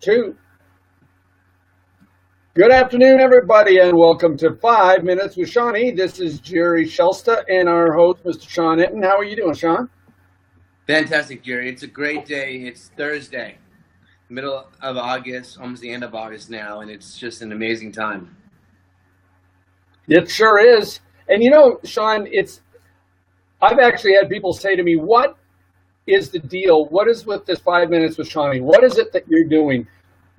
2. Good afternoon, everybody, and welcome to 5 Minutes with Seany. This is Jerry Shelsta and our host, Mr. Sean Entin. How are you doing, Sean? Fantastic, Jerry. It's a great day. It's Thursday, middle of August, almost the end of August now, and it's just an amazing time. It sure is. And you know, Sean, I've actually had people say to me, what is the deal? What is with this 5 Minutes with Seany? What is it that you're doing?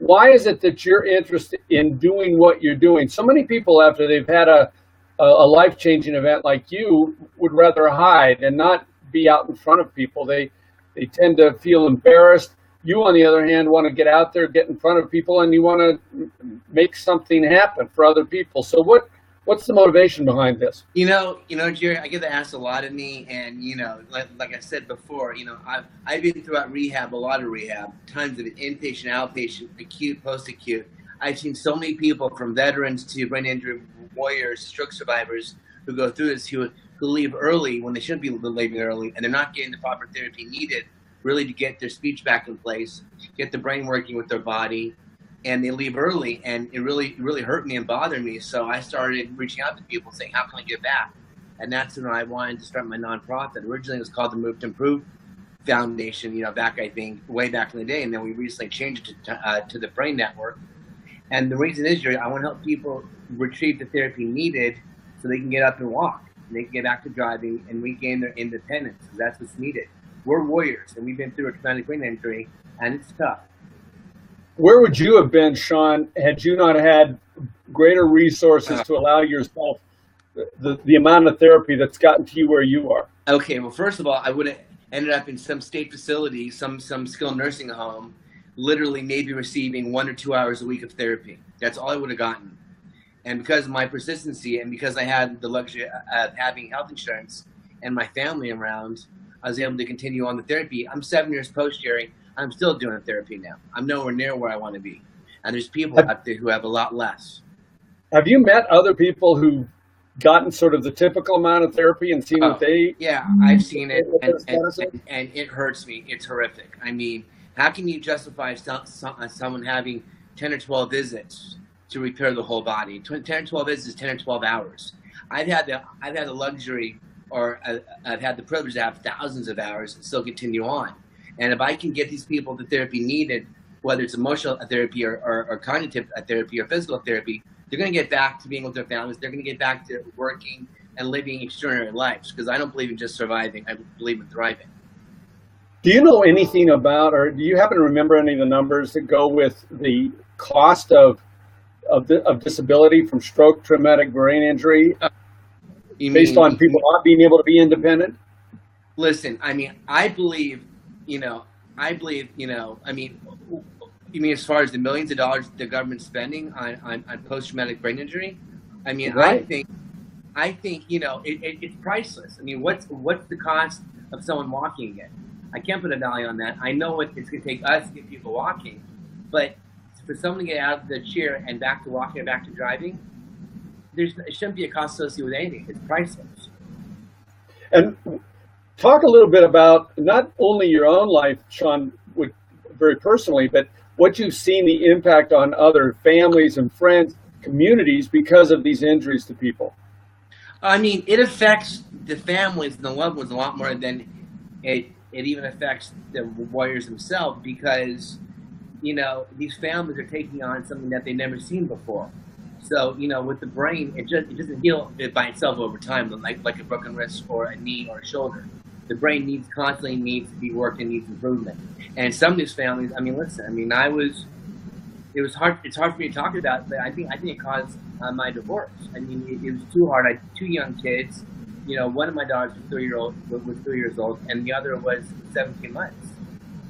Why is it that you're interested in doing what you're doing? So many people, after they've had a life-changing event like you, would rather hide and not be out in front of people. They tend to feel embarrassed. You, on the other hand, want to get out there, get in front of people, and you want to make something happen for other people. So what's the motivation behind this? You know, Jerry, I get asked a lot of me, and like I said before, I've been throughout rehab, a lot of rehab, tons of it, inpatient, outpatient, acute, post-acute. I've seen so many people, from veterans to brain injury warriors, stroke survivors, who go through this, who leave early when they shouldn't be leaving early, and they're not getting the proper therapy needed, really, to get their speech back in place, get the brain working with their body. And they leave early, and it really hurt me and bothered me. So I started reaching out to people saying, how can I get back? And that's when I wanted to start my nonprofit. Originally, it was called the Move to Improve Foundation, way back in the day. And then we recently changed it to the Brain Network. And the reason is, I want to help people retrieve the therapy needed so they can get up and walk. And they can get back to driving and regain their independence. That's what's needed. We're warriors, and we've been through a traumatic brain injury, and it's tough. Where would you have been, Sean, had you not had greater resources to allow yourself the amount of therapy that's gotten to you where you are? Okay, well, first of all, I would have ended up in some state facility, some skilled nursing home, literally maybe receiving 1 or 2 hours a week of therapy. That's all I would have gotten. And because of my persistency, and because I had the luxury of having health insurance and my family around, I was able to continue on the therapy. I'm 7 years post, Jerry. I'm still doing therapy now. I'm nowhere near where I want to be. And there's people out there who have a lot less. Have you met other people who've gotten sort of the typical amount of therapy and seen what they... Yeah, I've seen it, and it hurts me. It's horrific. I mean, how can you justify someone having 10 or 12 visits to repair the whole body? 10 or 12 visits is 10 or 12 hours. I've had the luxury, or I've had the privilege to have thousands of hours and still continue on. And if I can get these people the therapy needed, whether it's emotional therapy or cognitive therapy or physical therapy, they're going to get back to being with their families. They're going to get back to working and living extraordinary lives, because I don't believe in just surviving. I believe in thriving. Do you know anything about, or do you happen to remember any of the numbers that go with the cost of disability from stroke, traumatic brain injury, based on people not being able to be independent? Listen, I believe, you mean as far as the millions of dollars the government's spending on post-traumatic brain injury? Right. I think it's priceless. What's the cost of someone walking again? I can't put a value on that. I know what it's going to take us to get people walking, but for someone to get out of the chair and back to walking and back to driving, it shouldn't be a cost associated with anything. It's priceless. And talk a little bit about not only your own life, Sean, very personally, but what you've seen the impact on other families and friends, communities, because of these injuries to people. It affects the families and the loved ones a lot more than it even affects the warriors themselves, because, these families are taking on something that they've never seen before. So, with the brain, it doesn't heal by itself over time, like a broken wrist or a knee or a shoulder. The brain constantly needs to be worked and needs improvement. And some of these families, it's hard for me to talk about, but I think it caused my divorce. It was too hard. I had 2 young kids. One of my daughters was 3 years old, and the other was 17 months.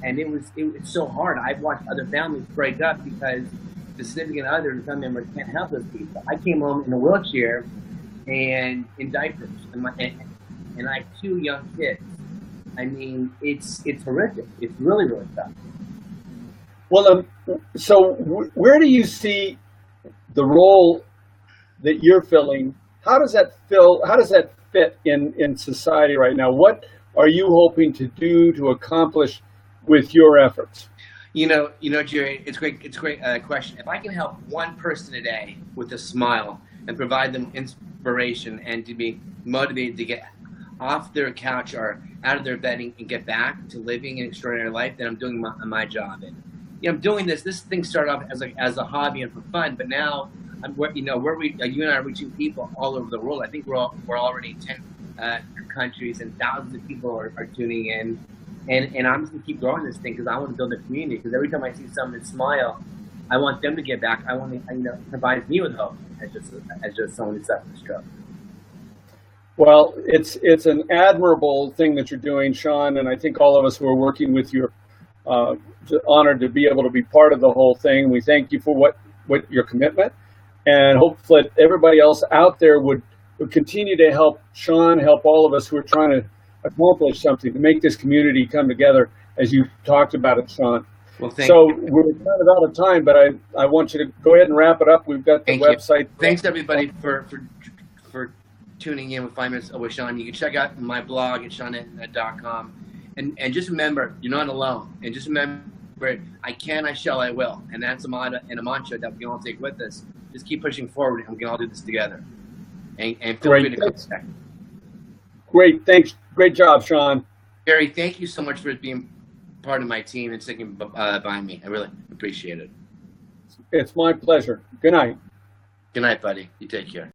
And it's so hard. I've watched other families break up because the significant other and family members can't help those people. I came home in a wheelchair and in diapers, and I have 2 young kids. It's horrific. It's really, really tough. Well, so where do you see the role that you're filling? How does that fit in society right now? What are you hoping to do to accomplish with your efforts? Jerry, it's great. It's a great question. If I can help one person a day with a smile and provide them inspiration and to be motivated to get off their couch or out of their bed and get back to living an extraordinary life, then I'm doing my job. And I'm doing this. This thing started off as a hobby and for fun, but now you and I are reaching people all over the world. I think we're already in 10 countries, and thousands of people are tuning in. And I'm just gonna keep growing this thing because I want to build a community. Because every time I see someone smile, I want them to get back. I want to, it provides me with hope as just someone who's suffering stroke. Well, it's an admirable thing that you're doing, Sean, and I think all of us who are working with you are honored to be able to be part of the whole thing. We thank you for what your commitment, and hopefully everybody else out there would continue to help Sean, help all of us who are trying to accomplish something to make this community come together, as you talked about it, Sean. Well, so we're kind of out of time, but I want you to go ahead and wrap it up. We've got the website. Thanks everybody for tuning in with 5 Minutes with Sean. You can check out my blog at sean.com, and just remember, you're not alone. And just remember, I can, I shall, I will, and that's a mantra that we can all take with us. Just keep pushing forward, and we can all do this together. And feel free to contact. Great, thanks. Great job, Sean. Gary, thank you so much for being part of my team and sticking by me. I really appreciate it. It's my pleasure. Good night. Good night, buddy. You take care.